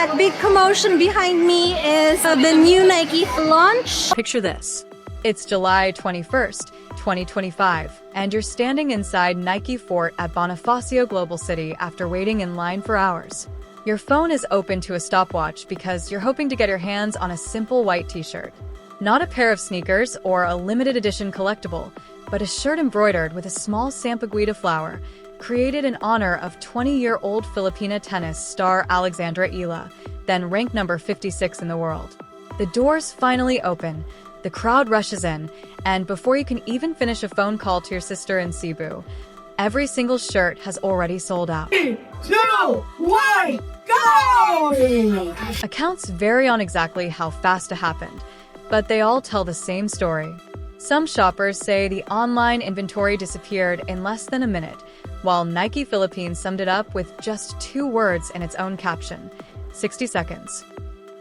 that big commotion behind me is the new Nike launch. Picture this. It's July 21st, 2025, and you're standing inside Nike Fort at Bonifacio Global City after waiting in line for hours. Your phone is open to a stopwatch because you're hoping to get your hands on a simple white t-shirt. Not a pair of sneakers or a limited edition collectible, but a shirt embroidered with a small Sampaguita flower, created in honor of 20-year-old Filipino tennis star Alexandra Eala, then ranked number 56 in the world. The doors finally open, the crowd rushes in, and before you can even finish a phone call to your sister in Cebu, every single shirt has already sold out. 3, 2, 1, go! Accounts vary on exactly how fast it happened, but they all tell the same story. Some shoppers say the online inventory disappeared in less than a minute, while Nike Philippines summed it up with just 2 words in its own caption: 60 seconds.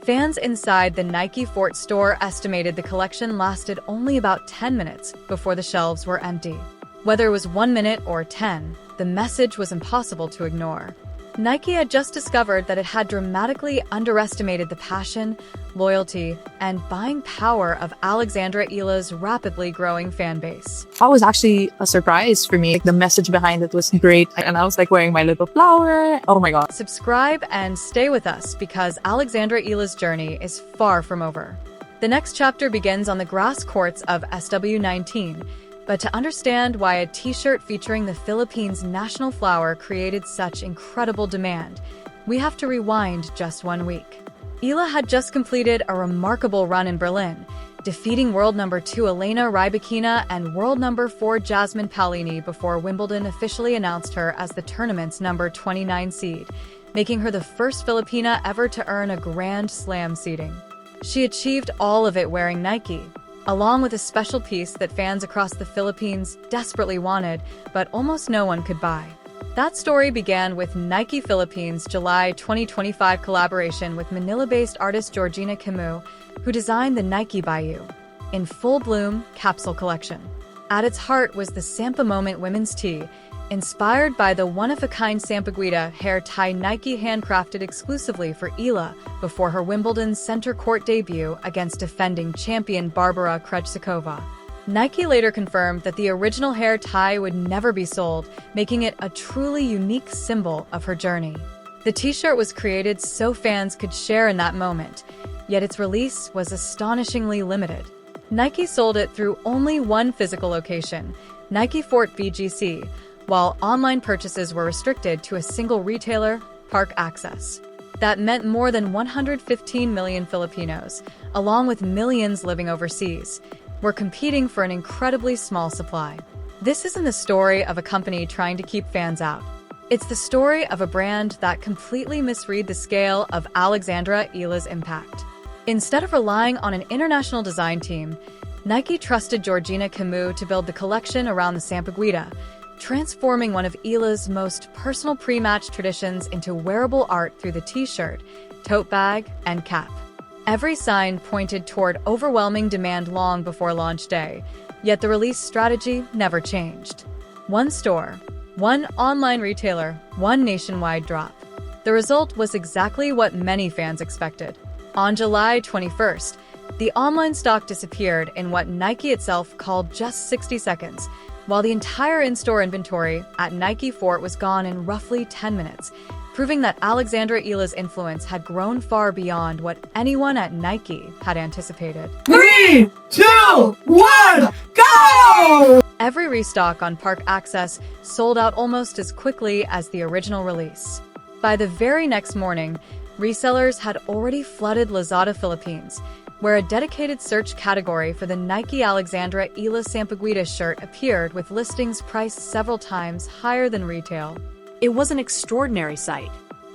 Fans inside the Nike Fort store estimated the collection lasted only about 10 minutes before the shelves were empty. Whether it was 1 minute or 10, the message was impossible to ignore. Nike had just discovered that it had dramatically underestimated the passion, loyalty, and buying power of Alexandra Eala's rapidly growing fan base. That was actually a surprise for me. The message behind it was great. And I was wearing my little flower. Oh my God. Subscribe and stay with us because Alexandra Eala's journey is far from over. The next chapter begins on the grass courts of SW19. But to understand why a t-shirt featuring the Philippines' national flower created such incredible demand, we have to rewind just 1 week. Eala had just completed a remarkable run in Berlin, defeating world number 2 Elena Rybakina and world number 4 Jasmine Paolini before Wimbledon officially announced her as the tournament's number 29 seed, making her the first Filipina ever to earn a Grand Slam seeding. She achieved all of it wearing Nike, along with a special piece that fans across the Philippines desperately wanted, but almost no one could buy. That story began with Nike Philippines' July 2025 collaboration with Manila-based artist Georgina Camus, who designed the Nike Bayou in full-bloom capsule collection. At its heart was the Sampa Moment women's tee, inspired by the one-of-a-kind Sampaguita hair tie Nike handcrafted exclusively for Eala before her Wimbledon center court debut against defending champion Barbara Krejcikova. Nike later confirmed that the original hair tie would never be sold, making it a truly unique symbol of her journey. The t-shirt was created so fans could share in that moment, yet its release was astonishingly limited. Nike sold it through only one physical location, Nike Fort BGC, while online purchases were restricted to a single retailer, Park Access. That meant more than 115 million Filipinos, along with millions living overseas, were competing for an incredibly small supply. This isn't the story of a company trying to keep fans out. It's the story of a brand that completely misread the scale of Alexandra Eala's impact. Instead of relying on an international design team, Nike trusted Georgina Camus to build the collection around the Sampaguita, transforming one of Eala's most personal pre-match traditions into wearable art through the t-shirt, tote bag, and cap. Every sign pointed toward overwhelming demand long before launch day, yet the release strategy never changed. One store, one online retailer, one nationwide drop. The result was exactly what many fans expected. On July 21st, the online stock disappeared in what Nike itself called just 60 seconds, while the entire in-store inventory at Nike Fort was gone in roughly 10 minutes, proving that Alexandra Eala's influence had grown far beyond what anyone at Nike had anticipated. 3, 2, 1, go! Every restock on Park Access sold out almost as quickly as the original release. By the very next morning, resellers had already flooded Lazada Philippines, where a dedicated search category for the Nike Alexandra Eala Sampaguita shirt appeared with listings priced several times higher than retail. It was an extraordinary sight.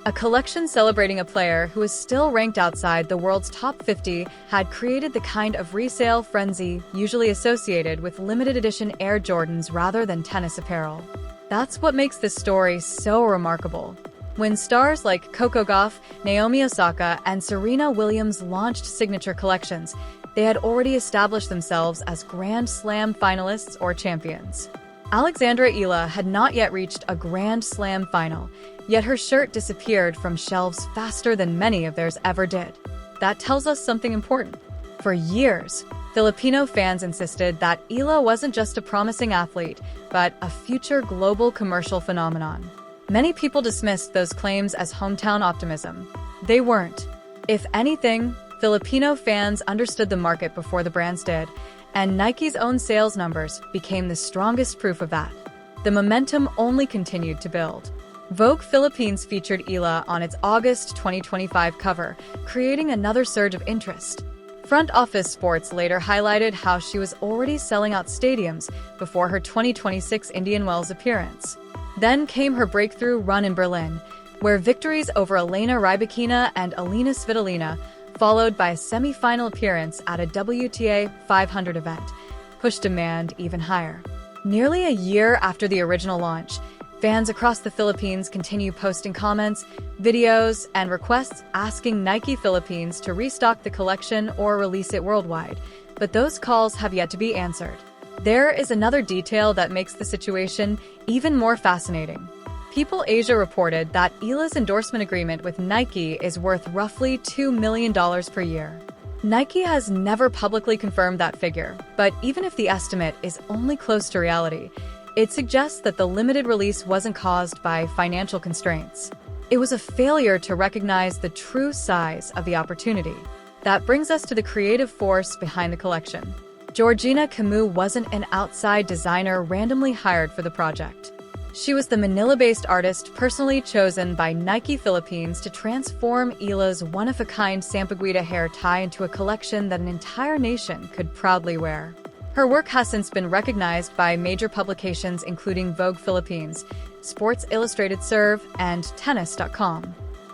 A collection celebrating a player who is still ranked outside the world's top 50 had created the kind of resale frenzy usually associated with limited edition Air Jordans rather than tennis apparel. That's what makes this story so remarkable. When stars like Coco Gauff, Naomi Osaka, and Serena Williams launched signature collections, they had already established themselves as Grand Slam finalists or champions. Alexandra Eala had not yet reached a Grand Slam final, yet her shirt disappeared from shelves faster than many of theirs ever did. That tells us something important. For years, Filipino fans insisted that Eala wasn't just a promising athlete, but a future global commercial phenomenon. Many people dismissed those claims as hometown optimism. They weren't. If anything, Filipino fans understood the market before the brands did, and Nike's own sales numbers became the strongest proof of that. The momentum only continued to build. Vogue Philippines featured Eala on its August 2025 cover, creating another surge of interest. Front Office Sports later highlighted how she was already selling out stadiums before her 2026 Indian Wells appearance. Then came her breakthrough run in Berlin, where victories over Elena Rybakina and Alina Svitolina, followed by a semi-final appearance at a WTA 500 event, pushed demand even higher. Nearly a year after the original launch, fans across the Philippines continue posting comments, videos, and requests asking Nike Philippines to restock the collection or release it worldwide, but those calls have yet to be answered. There is another detail that makes the situation even more fascinating. People Asia reported that Eala's endorsement agreement with Nike is worth roughly $2 million per year. Nike has never publicly confirmed that figure, but even if the estimate is only close to reality, it suggests that the limited release wasn't caused by financial constraints. It was a failure to recognize the true size of the opportunity. That brings us to the creative force behind the collection. Georgina Camus wasn't an outside designer randomly hired for the project. She was the Manila-based artist personally chosen by Nike Philippines to transform Eala's one-of-a-kind Sampaguita hair tie into a collection that an entire nation could proudly wear. Her work has since been recognized by major publications including Vogue Philippines, Sports Illustrated Serve, and Tennis.com.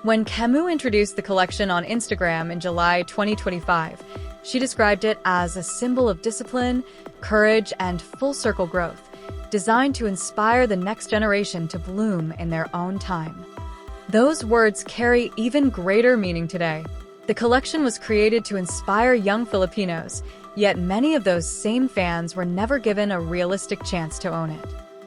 When Camus introduced the collection on Instagram in July 2025, she described it as a symbol of discipline, courage, and full-circle growth, designed to inspire the next generation to bloom in their own time. Those words carry even greater meaning today. The collection was created to inspire young Filipinos, yet many of those same fans were never given a realistic chance to own it.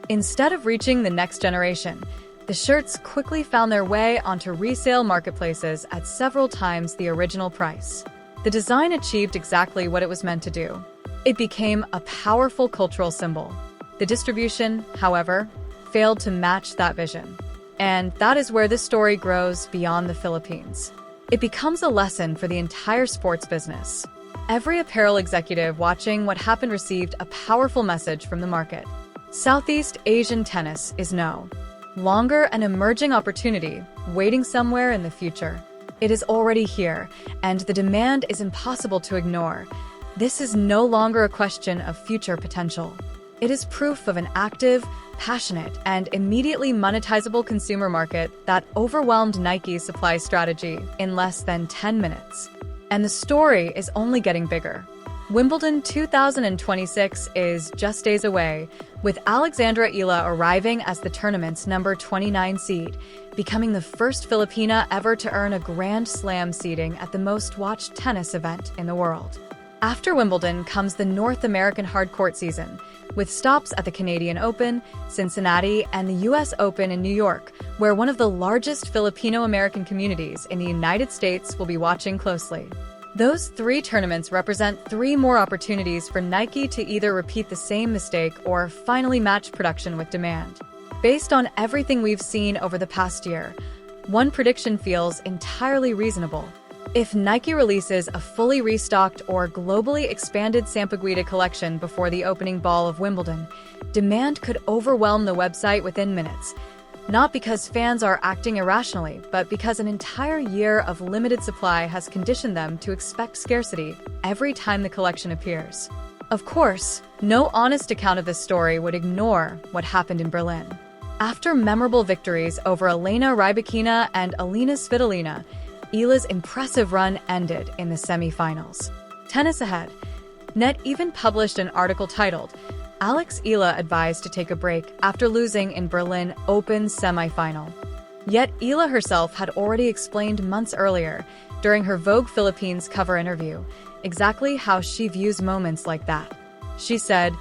Instead of reaching the next generation, the shirts quickly found their way onto resale marketplaces at several times the original price. The design achieved exactly what it was meant to do. It became a powerful cultural symbol. The distribution, however, failed to match that vision. And that is where this story grows beyond the Philippines. It becomes a lesson for the entire sports business. Every apparel executive watching what happened received a powerful message from the market. Southeast Asian tennis is no longer an emerging opportunity waiting somewhere in the future. It is already here, and the demand is impossible to ignore. This is no longer a question of future potential. It is proof of an active, passionate, and immediately monetizable consumer market that overwhelmed Nike's supply strategy in less than 10 minutes. And the story is only getting bigger. Wimbledon 2026 is just days away, with Alexandra Eala arriving as the tournament's number 29 seed, becoming the first Filipina ever to earn a Grand Slam seeding at the most-watched tennis event in the world. After Wimbledon comes the North American hardcourt season, with stops at the Canadian Open, Cincinnati, and the U.S. Open in New York, where one of the largest Filipino-American communities in the United States will be watching closely. Those three tournaments represent three more opportunities for Nike to either repeat the same mistake or finally match production with demand. Based on everything we've seen over the past year, one prediction feels entirely reasonable. If Nike releases a fully restocked or globally expanded Sampaguita collection before the opening ball of Wimbledon, demand could overwhelm the website within minutes. Not because fans are acting irrationally, but because an entire year of limited supply has conditioned them to expect scarcity every time the collection appears. Of course, no honest account of this story would ignore what happened in Berlin. After memorable victories over Elena Rybakina and Alina Svitolina, Eala's impressive run ended in the semi-finals. Tennis ahead. Net even published an article titled, Alex Eala advised to take a break after losing in Berlin Open semi-final. Yet Eala herself had already explained months earlier, during her Vogue Philippines cover interview, exactly how she views moments like that. She said,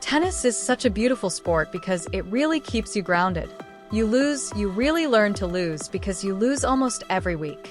Tennis is such a beautiful sport because it really keeps you grounded. You lose, you really learn to lose because you lose almost every week.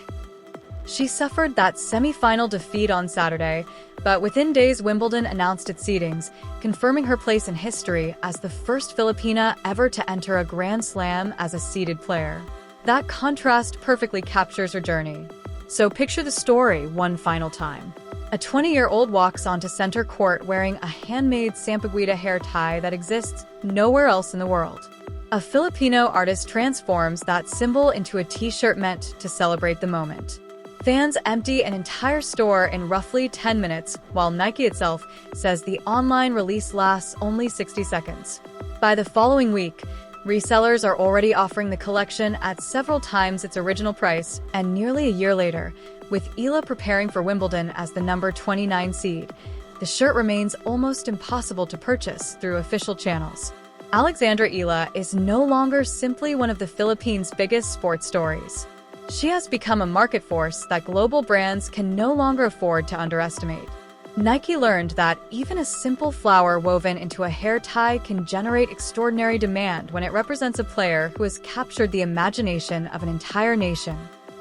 She suffered that semi-final defeat on Saturday, but within days Wimbledon announced its seedings, confirming her place in history as the first Filipina ever to enter a Grand Slam as a seeded player. That contrast perfectly captures her journey. So picture the story one final time. A 20-year-old walks onto center court wearing a handmade Sampaguita hair tie that exists nowhere else in the world. A Filipino artist transforms that symbol into a t-shirt meant to celebrate the moment. Fans empty an entire store in roughly 10 minutes, while Nike itself says the online release lasts only 60 seconds. By the following week, resellers are already offering the collection at several times its original price, and nearly a year later, with Eala preparing for Wimbledon as the number 29 seed, the shirt remains almost impossible to purchase through official channels. Alexandra Eala is no longer simply one of the Philippines' biggest sports stories. She has become a market force that global brands can no longer afford to underestimate. Nike learned that even a simple flower woven into a hair tie can generate extraordinary demand when it represents a player who has captured the imagination of an entire nation.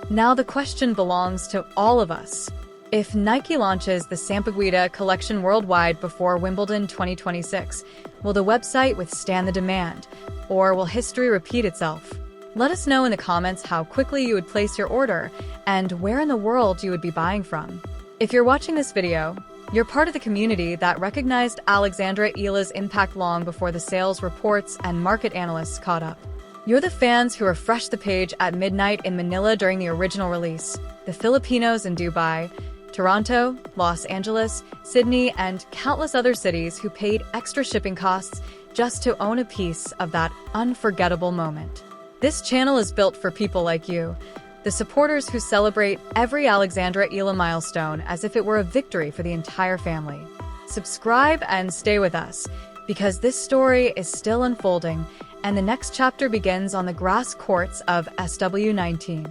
Now the question belongs to all of us. If Nike launches the Sampaguita collection worldwide before Wimbledon 2026, will the website withstand the demand, or will history repeat itself? Let us know in the comments how quickly you would place your order and where in the world you would be buying from. If you're watching this video, you're part of the community that recognized Alexandra Eala's impact long before the sales reports and market analysts caught up. You're the fans who refreshed the page at midnight in Manila during the original release, the Filipinos in Dubai, Toronto, Los Angeles, Sydney, and countless other cities who paid extra shipping costs just to own a piece of that unforgettable moment. This channel is built for people like you, the supporters who celebrate every Alexandra Eala milestone as if it were a victory for the entire family. Subscribe and stay with us, because this story is still unfolding, and the next chapter begins on the grass courts of SW19.